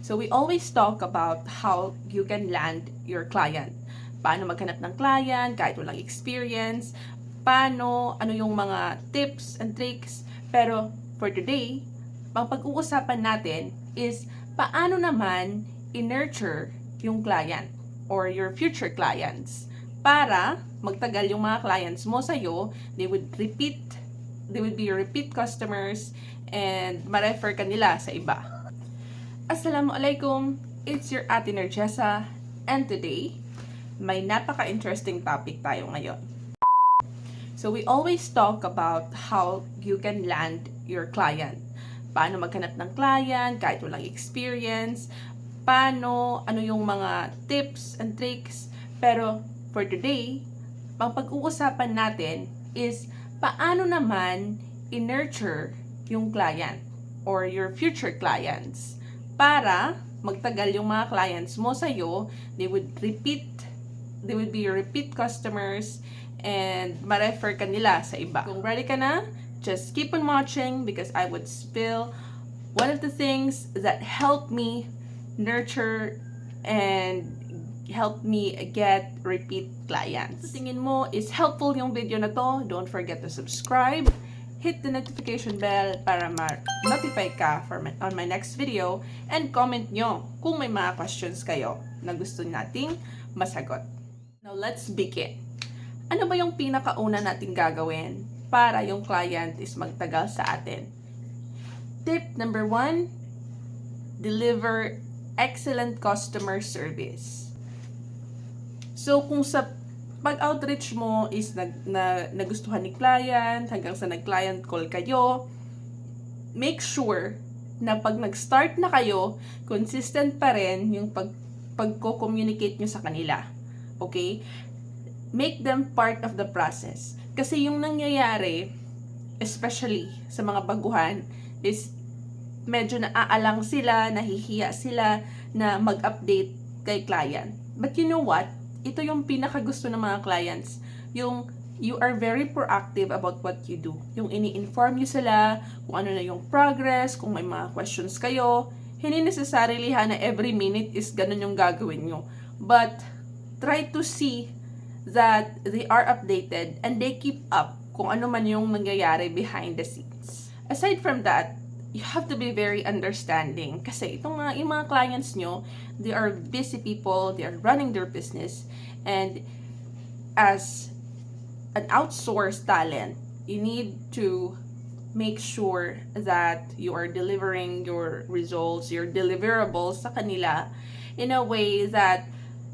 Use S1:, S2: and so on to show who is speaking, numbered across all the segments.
S1: So we always talk about how you can land your client. Paano maghanap ng client kahit walang experience, ano yung mga tips and tricks. Pero for today, ang pag-uusapan natin is paano naman i-nurture yung client or your future clients para magtagal yung mga clients mo sa'yo, they would be your repeat customers and ma-refer ka nila sa iba. Assalamualaikum, it's your Ate Nerjessa, and today, may napaka-interesting topic tayo ngayon. So we always talk about how you can land your client. Paano maghanap ng client kahit walang experience, ano yung mga tips and tricks. Pero for today, ang pag-uusapan natin is paano naman i-nurture yung client or your future clients para magtagal yung mga clients mo sa'yo, they would be your repeat customers and ma-refer ka nila sa iba. Kung ready ka na, just keep on watching because I would spill one of the things that helped me nurture and help me get repeat clients. Sa tingin mo is helpful yung video na to, don't forget to subscribe, hit the notification bell para ma-notify ka on my next video, and comment nyo kung may mga questions kayo na gusto nating masagot. Now let's begin. Ano ba yung pinakauna nating gagawin para yung client is magtagal sa atin? Tip number 1, deliver excellent customer service. So kung sa pag-outreach mo is nagustuhan ni client, hanggang sa nag-client call kayo, make sure na pag nag-start na kayo, consistent pa rin yung pagko-communicate nyo sa kanila. Okay? Make them part of the process. Kasi yung nangyayari, especially sa mga baguhan, is medyo naaalang sila, nahihiya sila na mag-update kay client. But you know what? Ito yung pinakagusto ng mga clients. Yung you are very proactive about what you do. Yung ini-inform nyo sila kung ano na yung progress, kung may mga questions kayo. Hindi necessarily na every minute is ganun yung gagawin nyo. But try to see that they are updated and they keep up kung ano man yung nangyayari behind the scenes. Aside from that, you have to be very understanding kasi yung mga clients nyo, they are busy people, they are running their business, and as an outsourced talent, you need to make sure that you are delivering your results, your deliverables sa kanila in a way that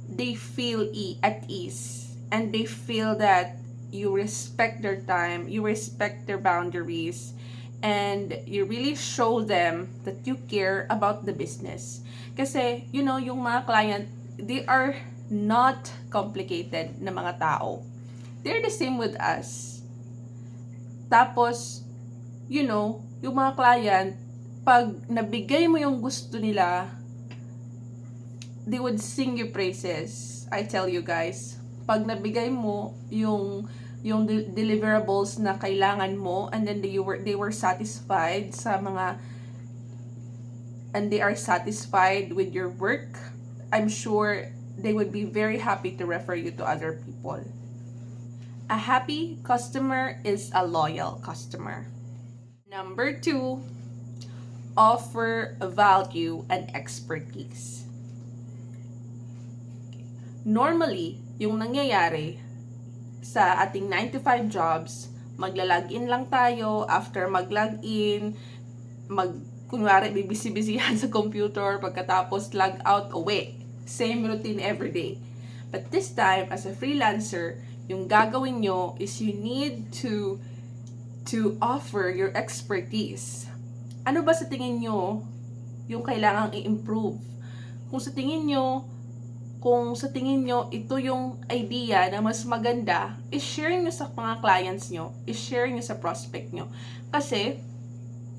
S1: they feel at ease and they feel that you respect their time, you respect their boundaries, and you really show them that you care about the business. Kasi, yung mga client, they are not complicated na mga tao. They're the same with us. Tapos, yung mga client, pag nabigay mo yung gusto nila, they would sing you praises. I tell you guys, pag nabigay mo yung deliverables na kailangan mo, and then they were satisfied and they are satisfied with your work, I'm sure they would be very happy to refer you to other people. A happy customer is a loyal customer. Number 2, offer value and expertise. Normally, yung nangyayari sa ating 9 to 5 jobs, magla-login lang tayo. After mag-login, kunwari, bibisi-bisihan sa computer, pagkatapos log out, away. Same routine every day. But this time, as a freelancer, yung gagawin nyo is you need to offer your expertise. Ano ba sa tingin nyo yung kailangang i-improve? Kung sa tingin nyo ito yung idea na mas maganda, i-share nyo sa mga clients nyo, i-share nyo sa prospect nyo. Kasi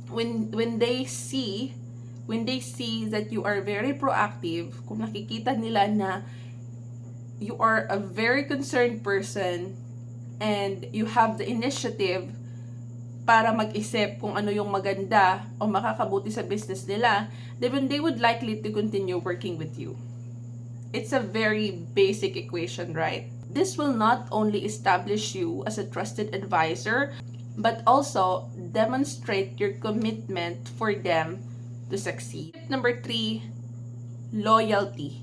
S1: when they see that you are very proactive, kung nakikita nila na you are a very concerned person and you have the initiative para mag-isip kung ano yung maganda o makakabuti sa business nila, then they would likely to continue working with you. It's a very basic equation, right? This will not only establish you as a trusted advisor, but also demonstrate your commitment for them to succeed. Number 3, loyalty.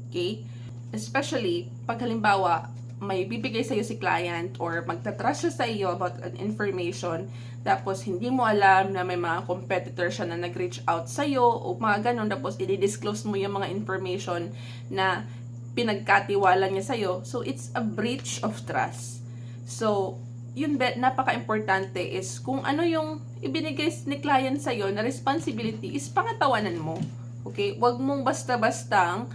S1: Okay? Especially pag halimbawa may bibigay sa'yo si client or magtatrust siya sa iyo about an information, tapos hindi mo alam na may mga competitor siya na nag-reach out sa'yo o mga ganun, tapos i-disclose mo yung mga information na pinagkatiwala niya sa'yo. So, it's a breach of trust. So, yun napaka-importante is kung ano yung ibinigay ni client sa'yo na responsibility is pangatawanan mo. Okay? Huwag mong basta-bastang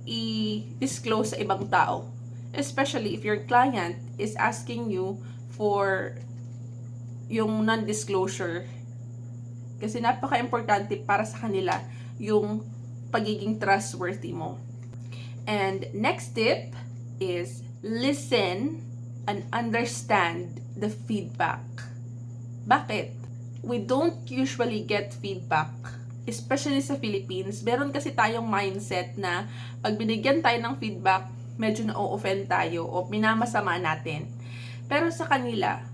S1: i-disclose sa ibang tao. Especially if your client is asking you for yung non-disclosure. Kasi napaka-importante para sa kanila yung pagiging trustworthy mo. And next tip is listen and understand the feedback. Bakit? We don't usually get feedback, especially sa Philippines. Meron kasi tayong mindset na pag binigyan tayo ng feedback, medyo na-offend tayo o minamasama natin. Pero sa kanila,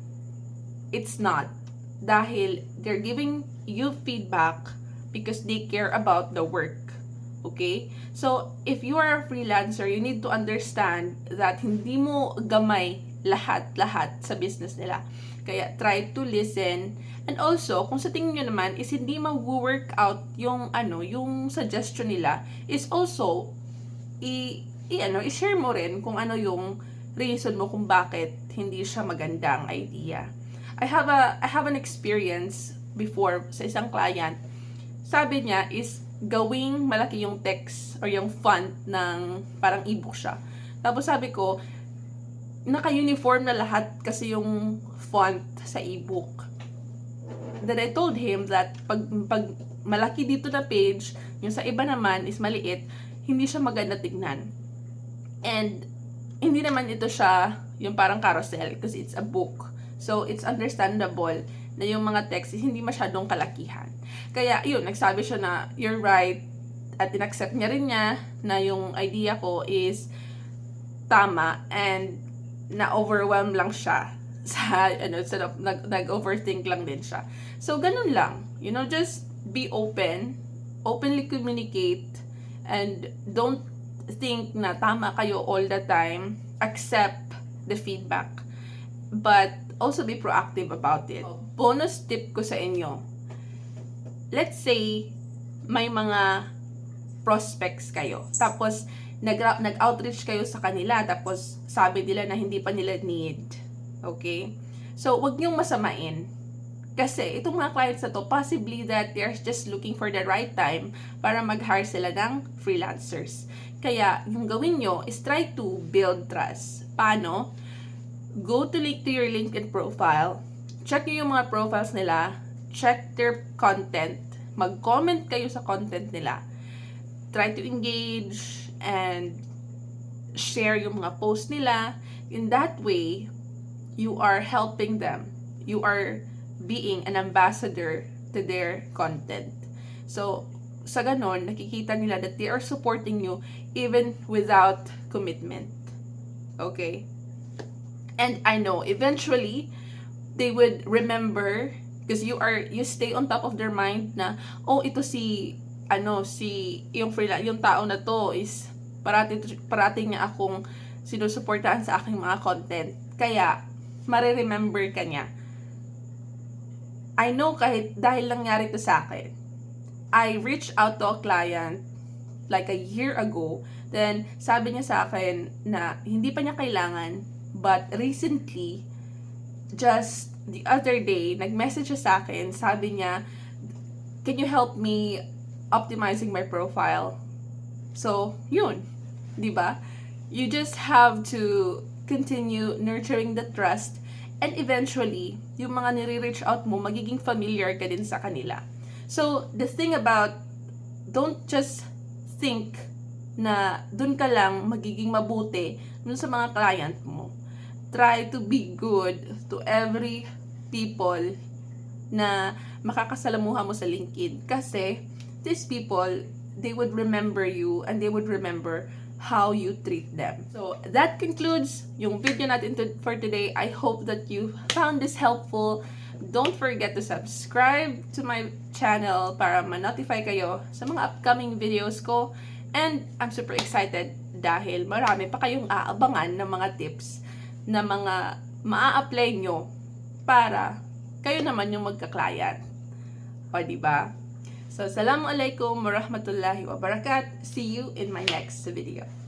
S1: it's not. Dahil they're giving you feedback because they care about the work. Okay? So, if you are a freelancer, you need to understand that hindi mo gamay lahat sa business nila. Kaya, try to listen. And also, kung sa tingin nyo naman is hindi mag-work out yung suggestion nila, is also i-share mo rin kung ano yung reason mo kung bakit hindi siya magandang idea. I have an experience before sa isang client. Sabi niya is gawing malaki yung text or yung font ng parang ebook siya. Tapos sabi ko, naka-uniform na lahat kasi yung font sa ebook. Then I told him that pag malaki dito na page, yung sa iba naman is maliit, hindi siya maganda tignan. And hindi naman ito siya yung parang carousel kasi it's a book. So it's understandable na yung mga text is hindi masyadong kalakihan. Kaya yun, nagsabi siya na you're right at inaccept niya rin niya na yung idea ko is tama and na-overwhelm lang siya sa instead of nag-overthink lang din siya. So ganun lang. Just be openly communicate, and don't think na tama kayo all the time. Accept the feedback. But also be proactive about it. Bonus tip ko sa inyo. Let's say may mga prospects kayo. Tapos nag-outreach kayo sa kanila, tapos sabi nila na hindi pa nila need. Okay? So, wag niyong masamain. Kasi, itong mga clients na to, possibly that they're just looking for the right time para mag-hire sila ng freelancers. Kaya, yung gawin nyo is try to build trust. Paano? Go to your LinkedIn profile. Check nyo yung mga profiles nila. Check their content. Mag-comment kayo sa content nila. Try to engage and share yung mga post nila. In that way, you are helping them. You are being an ambassador to their content. So, sa ganon, nakikita nila that they are supporting you even without commitment. Okay? And I know, eventually, they would remember because you stay on top of their mind na, oh, ito yung tao na to is parating niya akong sinusuportahan sa aking mga content. Kaya, mariremember ka niya. I know kahit dahil nangyari to sa akin. I reached out to a client like a year ago. Then, sabi niya sa akin na hindi pa niya kailangan, but recently, just the other day, nag-message siya sa akin. Sabi niya, can you help me optimizing my profile? So, yun. Diba? You just have to continue nurturing the trust, and eventually, yung mga nire-reach out mo, magiging familiar ka din sa kanila. So, the thing about, don't just think na dun ka lang magiging mabuti dun sa mga client mo. try to be good to every people na makakasalamuha mo sa LinkedIn. Kasi, these people, they would remember you and they would remember how you treat them. So, that concludes yung video natin for today. I hope that you found this helpful. Don't forget to subscribe to my channel para ma-notify kayo sa mga upcoming videos ko. And I'm super excited dahil marami pa kayong aabangan ng mga tips na mga maa-apply nyo para kayo naman yung magka-client. O, diba? So, assalamualaikum warahmatullahi wabarakatuh. See you in my next video.